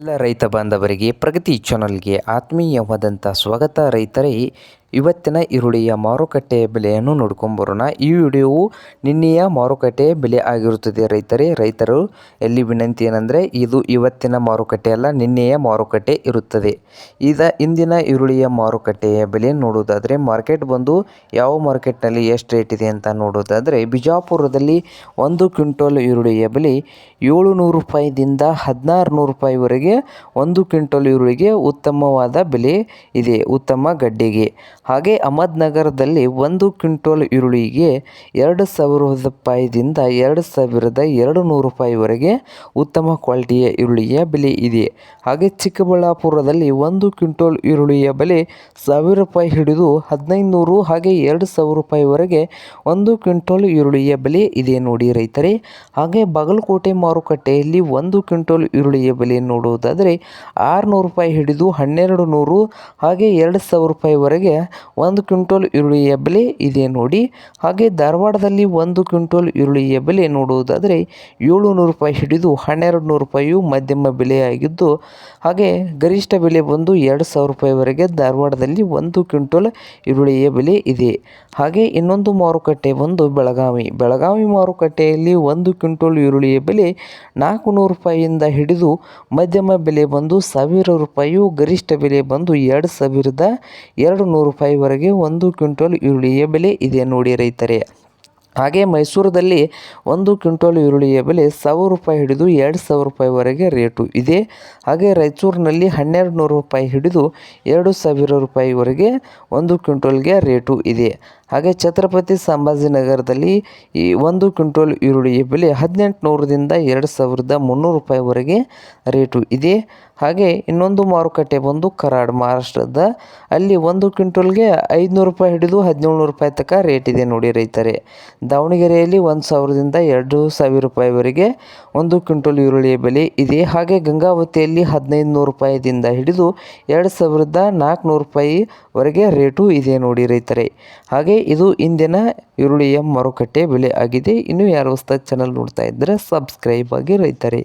ಎಲ್ಲ ರೈತ ಬಾಂಧವರಿಗೆ ಪ್ರಗತಿ ಚಾನಲ್ಗೆ ಆತ್ಮೀಯವಾದಂಥ ಸ್ವಾಗತ. ರೈತರೇ, ಇವತ್ತಿನ ಈರುಳ್ಳಿಯ ಮಾರುಕಟ್ಟೆ ಬೆಲೆಯನ್ನು ನೋಡ್ಕೊಂಬರೋಣ. ಈ ವಿಡಿಯೋವು ನಿನ್ನೆಯ ಮಾರುಕಟ್ಟೆ ಬೆಲೆ ಆಗಿರುತ್ತದೆ. ರೈತರು ಎಲ್ಲಿ ವಿನಂತಿ ಏನಂದರೆ, ಇದು ಇವತ್ತಿನ ಮಾರುಕಟ್ಟೆ ಅಲ್ಲ, ನಿನ್ನೆಯ ಮಾರುಕಟ್ಟೆ ಇರುತ್ತದೆ. ಇಂದಿನ ಈರುಳ್ಳಿಯ ಮಾರುಕಟ್ಟೆಯ ಬೆಲೆ ನೋಡೋದಾದರೆ, ಮಾರ್ಕೆಟ್ ಬಂದು ಯಾವ ಮಾರ್ಕೆಟ್ನಲ್ಲಿ ಎಷ್ಟು ರೇಟ್ ಇದೆ ಅಂತ ನೋಡೋದಾದರೆ, ಬಿಜಾಪುರದಲ್ಲಿ 1 ಕ್ವಿಂಟಲ್ ಈರುಳ್ಳಿಯ ಬೆಲೆ 700 ರೂಪಾಯಿದಿಂದ 1600 ರೂಪಾಯಿವರೆಗೆ 1 ಕ್ವಿಂಟಲ್ ಈರುಳ್ಳಿಗೆ ಉತ್ತಮವಾದ ಬೆಲೆ ಇದೆ, ಉತ್ತಮ ಗಡ್ಡೆಗೆ. ಹಾಗೆ ಅಹಮದ್ನಗರದಲ್ಲಿ 1 ಕ್ವಿಂಟಲ್ ಈರುಳ್ಳಿಗೆ 2000 ರೂಪಾಯಿದಿಂದ 2200 ರೂಪಾಯಿವರೆಗೆ ಉತ್ತಮ ಕ್ವಾಲಿಟಿಯ ಈರುಳ್ಳಿಯ ಬೆಲೆ ಇದೆ. ಹಾಗೆ ಚಿಕ್ಕಬಳ್ಳಾಪುರದಲ್ಲಿ 1 ಕ್ವಿಂಟಲ್ ಈರುಳ್ಳಿಯ ಬೆಲೆ 1000 ರೂಪಾಯಿ ಹಿಡಿದು 1500 ಹಾಗೆ 2000 ರೂಪಾಯಿವರೆಗೆ 1 ಕ್ವಿಂಟಲ್ ಈರುಳ್ಳಿಯ ಬೆಲೆ ಇದೆ ನೋಡಿ ರೈತರೇ. ಹಾಗೆ ಬಾಗಲಕೋಟೆ ಮಾರುಕಟ್ಟೆಯಲ್ಲಿ 1 ಕ್ವಿಂಟಲ್ ಈರುಳ್ಳಿಯ ಬೆಲೆ ನೋಡುವುದಾದರೆ 600 ರೂಪಾಯಿ ಹಿಡಿದು 1200 ಹಾಗೆ 2000 ರೂಪಾಯಿವರೆಗೆ 1 ಕ್ವಿಂಟಲ್ ಈರುಳ್ಳಿಯ ಬೆಲೆ ಇದೆ ನೋಡಿ. ಹಾಗೆ ಧಾರವಾಡದಲ್ಲಿ 1 ಕ್ವಿಂಟಲ್ ಈರುಳ್ಳಿಯ ಬೆಲೆ ನೋಡುವುದಾದರೆ 700 ರೂಪಾಯಿ ಹಿಡಿದು 1200 ರೂಪಾಯಿಯು ಮಧ್ಯಮ ಬೆಲೆಯಾಗಿದ್ದು, ಹಾಗೆ ಗರಿಷ್ಠ ಬೆಲೆ ಬಂದು 2000 ರೂಪಾಯಿವರೆಗೆ ಧಾರವಾಡದಲ್ಲಿ 1 ಕ್ವಿಂಟಲ್ ಈರುಳ್ಳಿಯ ಬೆಲೆ ಇದೆ. ಹಾಗೆ ಇನ್ನೊಂದು ಮಾರುಕಟ್ಟೆ ಬಂದು ಬೆಳಗಾವಿ ಮಾರುಕಟ್ಟೆಯಲ್ಲಿ 1 ಕ್ವಿಂಟಲ್ ಈರುಳ್ಳಿಯ ಬೆಲೆ 400 ರೂಪಾಯಿಯಿಂದ ಹಿಡಿದು ಮಧ್ಯಮ ಬೆಲೆ ಬಂದು 1000 ರೂಪಾಯಿಯು, ಗರಿಷ್ಠ ಬೆಲೆ ಬಂದು 2200 ರೂಪಾಯಿವರೆಗೆ 1 ಕ್ವಿಂಟಲ್ ಈರುಳ್ಳಿಯ ಬೆಲೆ ಇದೆ ನೋಡಿ ರೈತರೇ. ಹಾಗೆ ಮೈಸೂರದಲ್ಲಿ 1 ಕ್ವಿಂಟಲ್ ಈರುಳ್ಳಿಯ ಬೆಲೆ 1000 ರೂಪಾಯಿ ಹಿಡಿದು 2000 ರೂಪಾಯಿವರೆಗೆ ರೇಟು ಇದೆ. ಹಾಗೆ ರಾಯಚೂರಿನಲ್ಲಿ 1200 ರೂಪಾಯಿ ಹಿಡಿದು 2000 ರೂಪಾಯಿವರೆಗೆ 1 ಕ್ವಿಂಟಲ್ಗೆ ರೇಟು ಇದೆ. ಹಾಗೆ ಛತ್ರಪತಿ ಸಂಭಾಜಿನಗರದಲ್ಲಿ 1 ಕ್ವಿಂಟಲ್ ಈರುಳ್ಳಿಯ ಬೆಲೆ 1800ರಿಂದ 2300 ರೂಪಾಯಿವರೆಗೆ ರೇಟು ಇದೆ. ಹಾಗೆ ಇನ್ನೊಂದು ಮಾರುಕಟ್ಟೆ ಬಂದು ಕರಾಡ್ ಮಹಾರಾಷ್ಟ್ರದ, ಅಲ್ಲಿ 1 ಕ್ವಿಂಟಲ್ಗೆ 500 ರೂಪಾಯಿ ಹಿಡಿದು 1700 ರೂಪಾಯಿ ತನಕ ರೇಟ್ ಇದೆ ನೋಡಿ ರೈತರೇ. ದಾವಣಗೆರೆಯಲ್ಲಿ 1000ರಿಂದ 2000 ರೂಪಾಯಿವರೆಗೆ 1 ಕ್ವಿಂಟಲ್ ಈರುಳ್ಳಿಯ ಬೆಲೆ ಇದೆ. ಹಾಗೆ ಗಂಗಾವತಿಯಲ್ಲಿ 1500 ರೂಪಾಯಿದಿಂದ ಹಿಡಿದು 2400 ರೂಪಾಯಿವರೆಗೆ ರೇಟು ಇದೆ ನೋಡಿ ರೈತರೇ. ಹಾಗೆ ಇದು ಇಂದಿನ ಈರುಳ್ಳಿಯ ಮಾರುಕಟ್ಟೆ ಬೆಲೆ ಆಗಿದೆ. ಇನ್ನೂ ಯಾರು ಹೊಸದಾಗಿ ಚಾನಲ್ ನೋಡ್ತಾ ಇದ್ದರೆ ಸಬ್ಸ್ಕ್ರೈಬ್ ಆಗಿ ರೈತರೇ.